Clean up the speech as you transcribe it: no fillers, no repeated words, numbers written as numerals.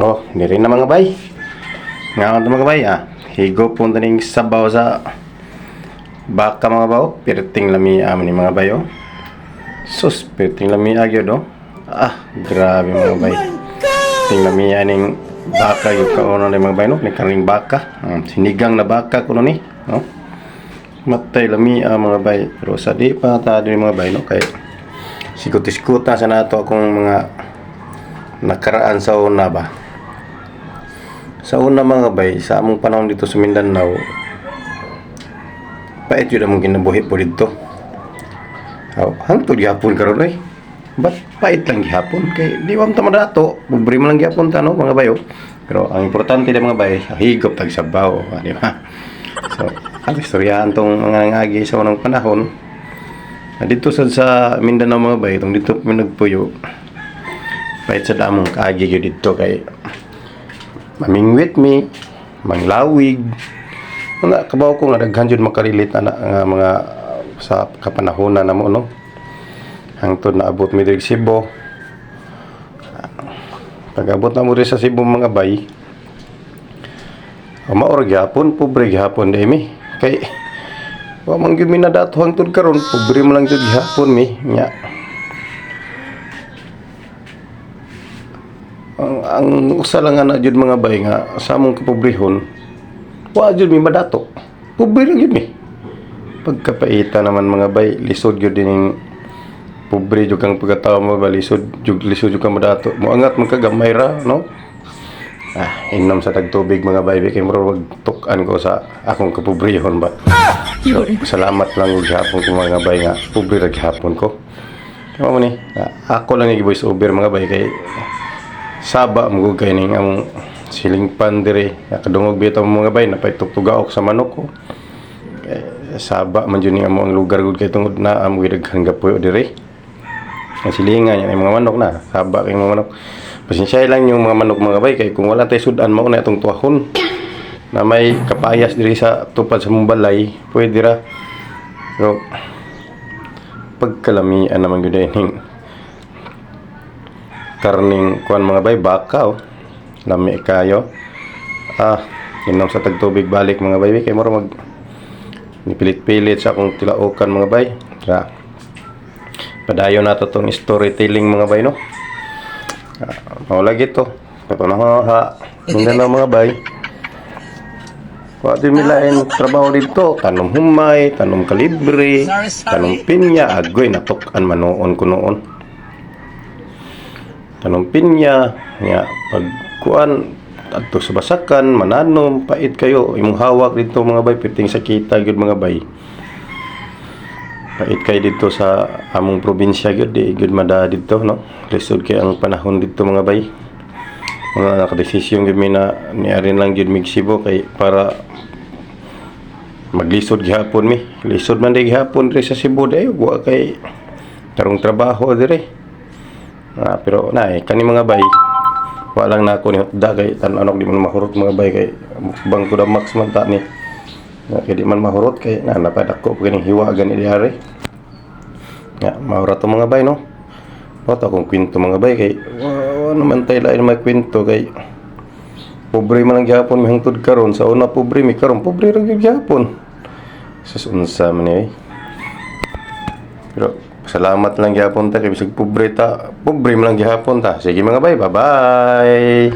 Oh, diri na mga bay. Nga mga bay Higo punta ning sabaw sa baka mga baw. Perting lami amin ni mga bay oh. Sus, perting lami agyo do. Grabe mga bay. Perting lami aning baka yung kauno ni mga bay no. Ni karing baka. Sinigang na baka kuno ni, no. Matay lami mga bay. Pero sa di pa ta ni mga bay no kay sikut-iskutan sa nato akong mga nakaraan sa una ba. Sa una mga bay, sa among panahon dito sa Mindanao, pait yun among kinabuhi po dito. Hangtod gihapon karon ay. Ba't pait lang gihapon? Kay di wam ta madato, pobre man lang gihapon ta no mga bayo. Pero ang importante din mga bay, higop tag sabaw, di ba? So, ang istoryahan tong mga ngagi sa unang panahon. Dito sa Mindanao mga bay, itong dito pinagpuyo. Pait sa damong kaagi yun dito kay mamingwit mi, manglawig. Mga kabaw ko nga daghan jud makarilit na mga sa kapanahonan namo no. Hangtod na abot mi diri Cebu. Pag abot na mo sa Cebu mga bay. Maor gyapon, pobre gyapon di mi. Kay wa man gyud mi nadato hangtod karon, pobre man lang jud gyapon mi nya. Ang usa lang ana jud mga bay nga sa among kapobrehon wa jud mi madato, pobre lang jud mi. Pagkapaita naman mga bay, lisod jud dining pobre jud kang pagkatawo mo ba, lisod jud kang madato mo angat man kagamay ra no. Inom sa tagtubig mga bay kay mura wag tuk-an ko sa akong kapobrehon ba. So, salamat lang gihapon ko mga bay nga pobre ra gihapon ko. Kamo ni ako lang gi voice over mga bay kay saba mo kay ning among siling pan dire kadungog bitaw mga bay napay tugtugaok sa manok ko. Saba man jud ning among lugar gud kay tungod na amo daghang gapuyo dire. Ang silingan yan mga manok na saba kay mga manok. Pasensya lang yung mga manok mga bay kay kung wala tay sudan mao na itong tuhon na may kapayas diri sa tupad sa mumbalay pwede ra. Pero pagkalamian naman gyud ning karning kuan mga bay baka lami kayo inom sa tagtubig balik mga bay kay mura mag nipilit-pilit sa akong tilaokan mga bay padayon nato tong storytelling mga bay no. Lagi to kato na Mindanao mga bay wa di milain trabaho dito tanom humay, tanom kalibre, tanom pinya agoy natok-an manoon ko noon. Tanong pinya nga pagkuan adto sa basakan mananom pait kayo imong hawak dito mga bay piting sakita gyud mga bay. Pait kay dito sa among probinsya gyud di gyud mada dito no. Lisod kay ang panahon dito mga bay. Mga nakadesisyon gyud mi na niarin lang gyud mig Cebu kay para maglisod gihapon mi. Lisod man day gihapon diri sa Cebu day wa kay tarong trabaho dire. Pero kani mga bay walang na ako ni hotda kay tan-anok di man mahurot mga bay kay bang kuda max man ta ni kay di man mahurot kay napadako kining hiwa gani diare mahurot to mga bay no. Pata kung kwento mga bay kay naman tay lain may kwento kay pobre man lang gyapon mi hangtod karon sa una pobre mi karon pobre ra gyud gyapon sus unsa man ni pero salamat lang gihapon ta kay bisag pobre man lang gihapon ta. Sige mga bay, bye-bye.